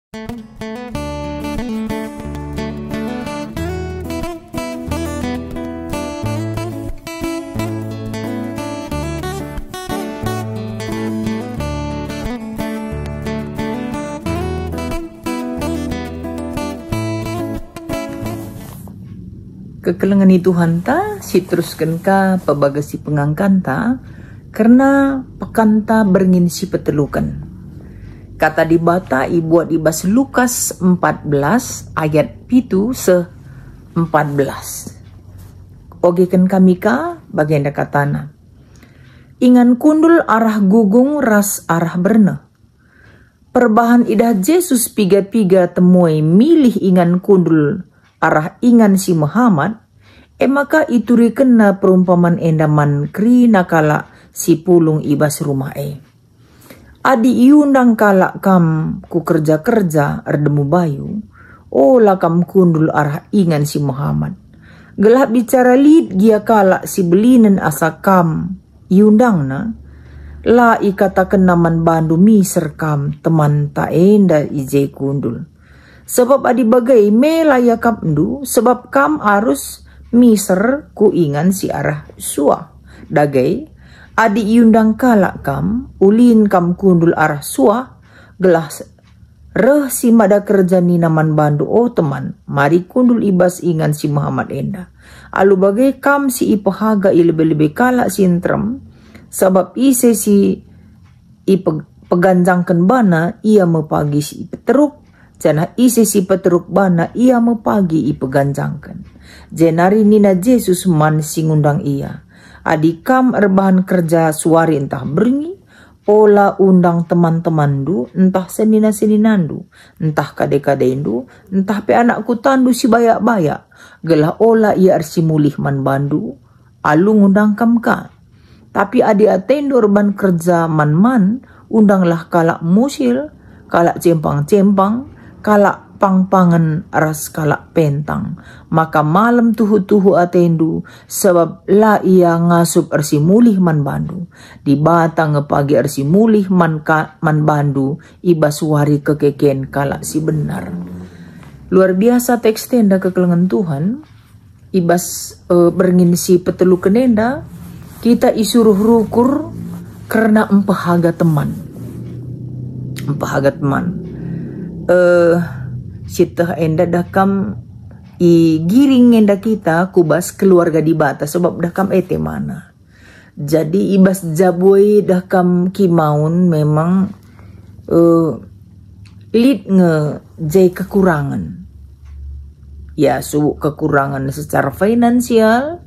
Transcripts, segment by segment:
Kekelengan Tuhan ta, si teruskan ka pabagasi pengangkan ta, karena pekanta berngin si petelukan. Kata dibata ibuat ibas Lukas 14 ayat pitu se 14. Ogekan kami ka bagian katana. Ingan kundul arah gugung ras arah berne. Perbahan idah Yesus piga-piga temui milih ingan kundul arah ingan si Muhammad, maka ituri kena perumpaman endaman kri nakala si pulung ibas rumah Adi iundang kala kam ku kerja-kerja erdemu bayu, ola kam kundul arah ingan si Muhammad. Gelap bicara lid gia kala si belinen asa kam iundang na, la ikata kenaman bandu miser kam teman ta enda ije kundul. Sebab adi bagai melaya kam ndu, sebab kam harus miser ku ingan si arah sua. Dagai, adi iundang kalak kam, ulin kam kundul arah sua, gelas reh si mada kerja ni naman bandu oh teman, mari kundul ibas ingan si Muhammad enda. Alu bagai kam si ipahaga ilebe-lebe kalak sintrem, sebab ise si ipeganjangkan bana, ia mepagi si ipeteruk, jana isi si peteruk bana ia mepagi ipeganjangkan. Jenari nina Yesus man singundang ia. Adi kam erbahan kerja suari entah beringi, pola undang teman-teman du, entah senina-seninandu, entah kade-kadendu, entah pe anakku tandu si bayak-bayak. Gelah ola ia arsi mulih man bandu, alu ngundang kam ka. Tapi adi atendo erban kerja man-man, undanglah kalak musil, kalak cempang-cempang, kalak pang-pangan ras kalak pentang. Maka malam tuhu-tuhu atendu, sebab la ia ngasup ersi mulih man bandu. Di batang ngepagi ersi mulih man bandu, ibas wari kekeken kalak si benar. Luar biasa teks tenda kekelengan Tuhan, ibas berngin si petelu kenenda, kita isuruh rukur karena empahaga teman. Empahaga teman. Sitah enda dakam i giring enda kita kubas keluarga di bata sebab dakam ete mana. Jadi ibas jaboi dakam kimaun memang lid nge jai kekurangan. Ya subuh kekurangan secara finansial,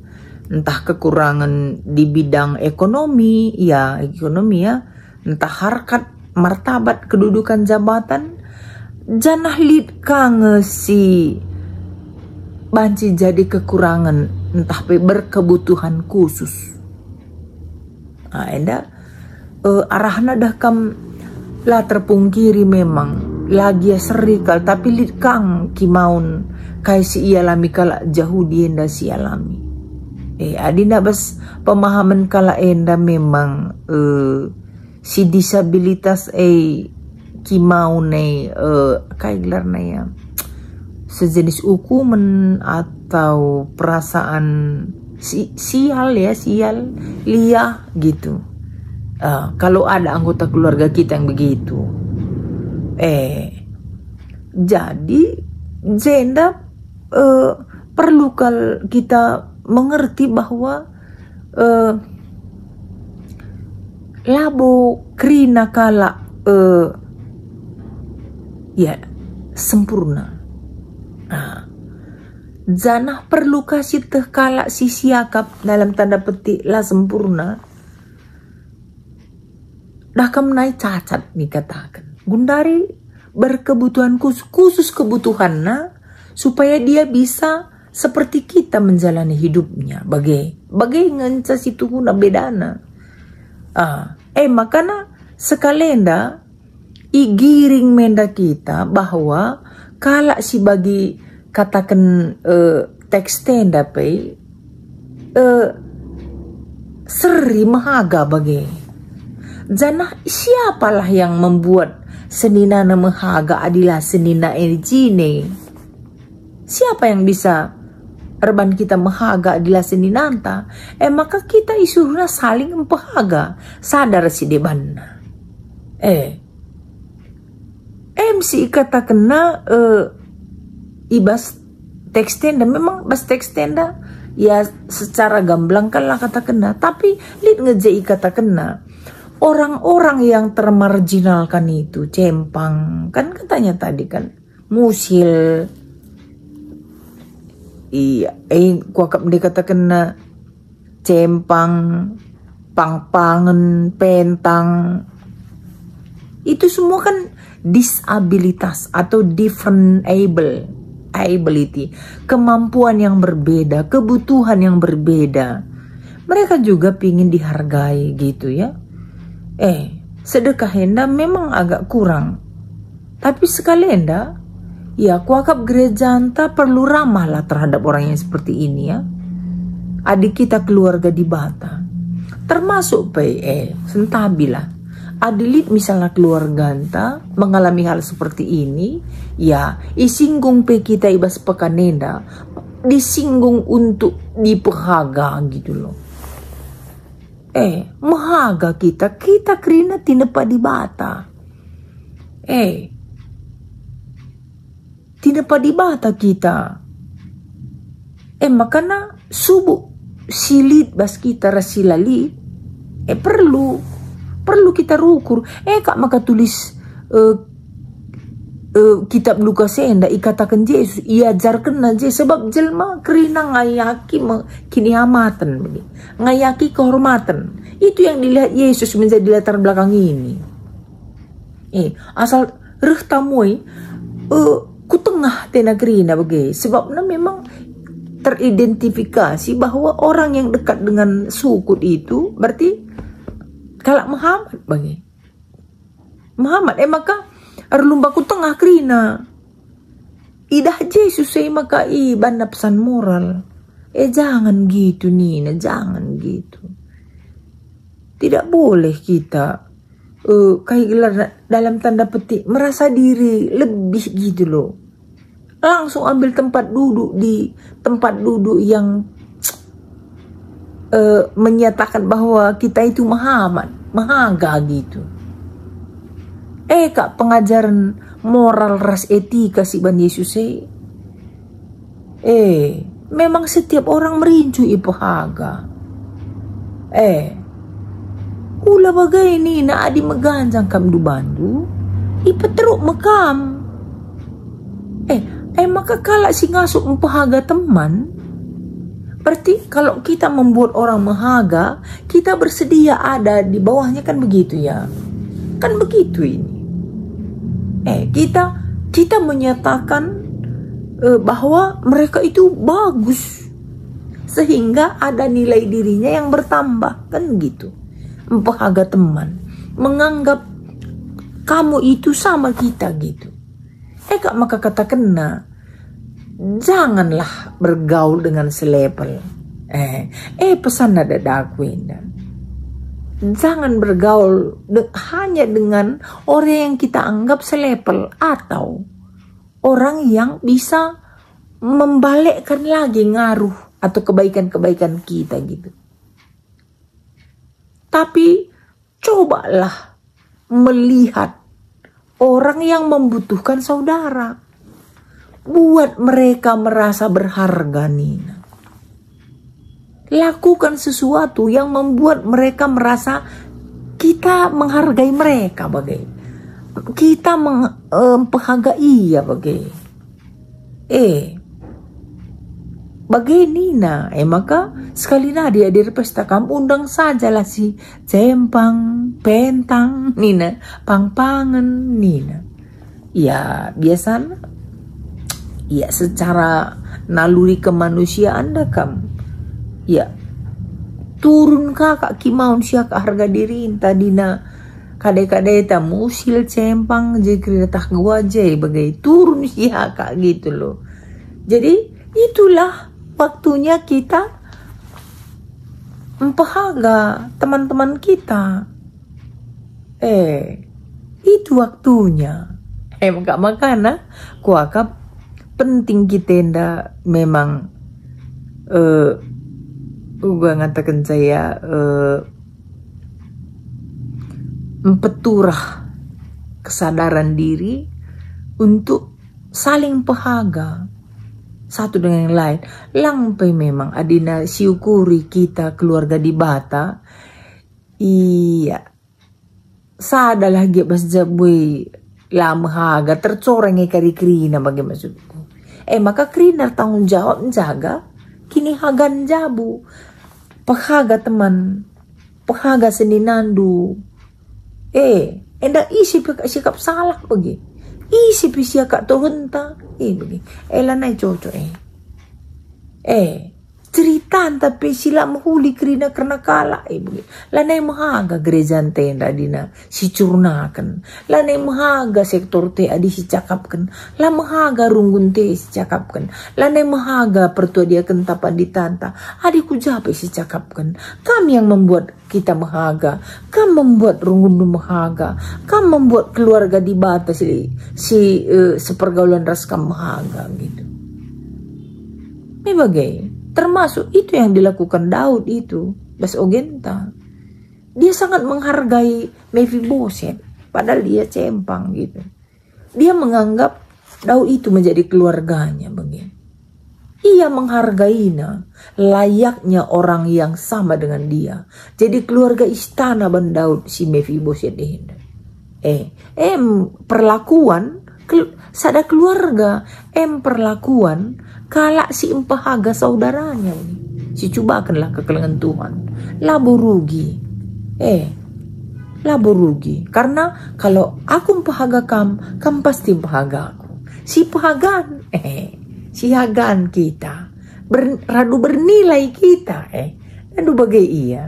entah kekurangan di bidang ekonomi ya, entah harkat martabat kedudukan jabatan. Janah lid kange si banci jadi kekurangan entah pe berkebutuhan khusus. Enda arahna dah kam la terpungkiri memang lagi serikal tapi lid kang kimaun kai si ialami kala jauh di enda si alami. Adina bas pemahaman kala enda memang si disabilitas kimau ne kaigelar na ya sejenis hukuman atau perasaan sial liah gitu. Kalau ada anggota keluarga kita yang begitu, jadi jenda perlu kita mengerti bahwa labo krina kala ya sempurna. Janah perlu kasih teh kalak si siakap dalam tanda petik lah sempurna. Dah kam naik cacat nih katakan. Gundari berkebutuhan khusus kebutuhan supaya dia bisa seperti kita menjalani hidupnya. Bagai ngenca situ guna bedana. Makanya sekalenda igiring menda kita bahwa kalak si bagi katakan teks tenda pe seri mahaga bagai janah siapalah yang membuat senina na mahaga adilah senina erjine. Siapa yang bisa erban kita mahaga adilah seninanta? Maka kita isuruhna saling empahaga, sadar si debanna. MC kata kena ibas teks tenda, memang bas teks tenda ya secara gamblang kan lah kata kena, tapi lihat ngejai kata kena orang-orang yang termarginalkan itu cempang kan katanya tadi kan musil, iya kuakap dia kata kena cempang, pangpangen, pentang, itu semua kan disabilitas atau different ability, kemampuan yang berbeda, kebutuhan yang berbeda. Mereka juga pingin dihargai gitu ya. Sedekah henda memang agak kurang, tapi sekali henda ya kuakap gereja anta perlu ramah lah terhadap orang yang seperti ini ya. Adik kita keluarga di Bata termasuk sentabilah adilit misalnya keluarga anta mengalami hal seperti ini, ya isinggung pe kita ibas pekanenda, disinggung untuk dipehaga gitu loh. Mahaga kita kerina tinepa di Bata. Tinepa di Bata kita. Makanya subuh silit bas kita rasilali, perlu kita rukur. Kak maka tulis kitab Lukas enda ikatakan Yesus iajarkan aja sebab jelma kerina ngayaki kiniamatan, ngayaki kehormatan. Itu yang dilihat Yesus menjadi latar belakang ini. Asal reh tamui ku tengah tena kerina bagai sebabnya memang teridentifikasi bahwa orang yang dekat dengan suku itu berarti kalak Muhammad bagi Muhammad maka lumba ku tengah kerina idah Yesus maka banda pesan moral. Jangan gitu Nina, jangan gitu. Tidak boleh kita kayak gelar dalam tanda petik merasa diri lebih gitu loh. Langsung ambil tempat duduk di tempat duduk yang menyatakan bahwa kita itu Muhammad, mahaga gitu. Kak pengajaran moral ras etika si Ban Yesus memang setiap orang merincu ipahaga. Ula bagai ini na adi meganjang kam du bandu ipateruk mekam. Maka kalau si ngasuk mempahaga teman, berarti kalau kita membuat orang mahaga, kita bersedia ada di bawahnya kan begitu ya. Kan begitu ini. Kita menyatakan bahwa mereka itu bagus. Sehingga ada nilai dirinya yang bertambah. Kan gitu. Mempahaga teman. Menganggap kamu itu sama kita gitu. Kak maka kata kena. Janganlah bergaul dengan selepel. Pesan ada daku indah. Jangan bergaul hanya dengan orang yang kita anggap selepel atau orang yang bisa membalikkan lagi ngaruh atau kebaikan-kebaikan kita gitu. Tapi cobalah melihat orang yang membutuhkan saudara. Buat mereka merasa berharga Nina. Lakukan sesuatu yang membuat mereka merasa kita menghargai mereka bagai. Kita menghargai ya bagai. Bagai Nina. Maka sekali nadi hadir pesta kamu undang sajalah si cempang, pentang Nina, pangpangen Nina. Ya biasanya. Ya secara naluri kemanusiaan anda kam. Ya turun kakak kimaun siak harga diri tadi na kadai-kadai ta musil cempang jadi tak gua aja bagai turun siak gitu loh. Jadi itulah waktunya kita memperhaga teman-teman kita. itu waktunya. Makanya kuakap penting kita memang gua ngatakan saya mempeturah kesadaran diri untuk saling pehaga satu dengan yang lain. Lampai memang adina siukuri kita keluarga di Bata. Iya. Sada lagi bas jabui lama haga tercoreng kari krina bagi maksudku. Maka krina tanggung jawab menjaga kini hagan jabu. Pehaga teman. Pehaga seninandu. Endak isi sikap salah bagi. Isi pisia kak tohenta. Bagi. Lanai cocok ceritaan tapi sila mahuli krina karena kalah bagi. Lanai mahaga gereja tenda dina si curnakan. Lanai mahaga sektor te adi si cakapkan. La mahaga runggun te si cakapkan. Lanai mahaga pertua dia kentapan ditanta. Adi kujape si cakapkan. Kami yang membuat kita mahaga. Kami membuat runggun mahaga. Kami membuat keluarga di Bata sepergaulan raskam mahaga gitu. Bagai. Termasuk itu yang dilakukan Daud itu. Bas Ogenta. Dia sangat menghargai Mephiboset. Padahal dia cempang gitu. Dia menganggap Daud itu menjadi keluarganya. Begini. Ia menghargainya. Layaknya orang yang sama dengan dia. Jadi keluarga istana ban Daud si Mephiboset ini. Perlakuan. Sada keluarga. Perlakuan. Kalak si empahaga saudaranya si cubakanlah kekelengan Tuhan. Labu rugi. Labu rugi. Karena kalau aku empahaga kam pasti empahaga aku. Si pahagan. Si hagan kita. Radu bernilai kita. Radu bagai iya.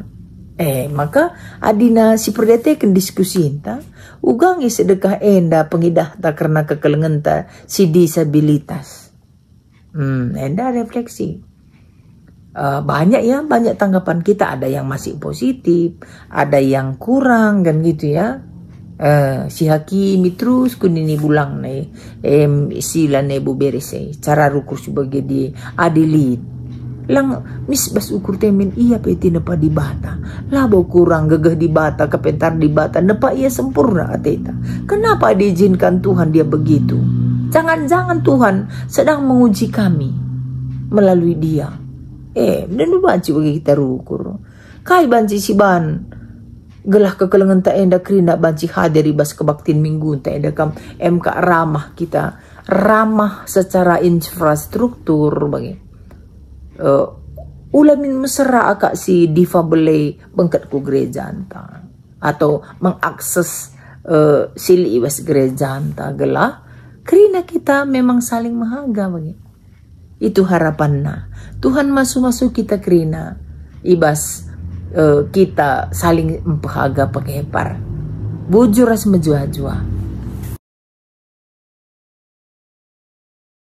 Maka adina si perdeteken diskusi inta. Ugangi sedekah enda pengidah ta karena kekelengan ta si disabilitas. Enda refleksi. Banyak tanggapan kita. Ada yang masih positif, ada yang kurang kan gitu ya. Si hakimi terus kunini bulang nih sila nebu beresai cara rukur sebagai di adilit lang mis bas ukur temen iya peti nepa di Bata labo kurang gegeh di Bata kepentar di Bata nepa iya sempurna ateta. Kenapa diizinkan Tuhan dia begitu? Jangan-jangan Tuhan sedang menguji kami melalui dia. Dan banci bagi kita rukur. Kai banci si ban gelah kekelengan ta enda krina banci hadiri bas kebaktin minggu ta enda kam MK ramah kita. Ramah secara infrastruktur bagi. Ulamin mesra akak si difabele bengkat ku gereja anta. Atau mengakses sili iwas gereja anta gelah. Karena kita memang saling mahaga bagi. Itu harapannya. Tuhan masuk kita karena ibas kita saling mahaga pakai par. Bujur ras menjua-jua.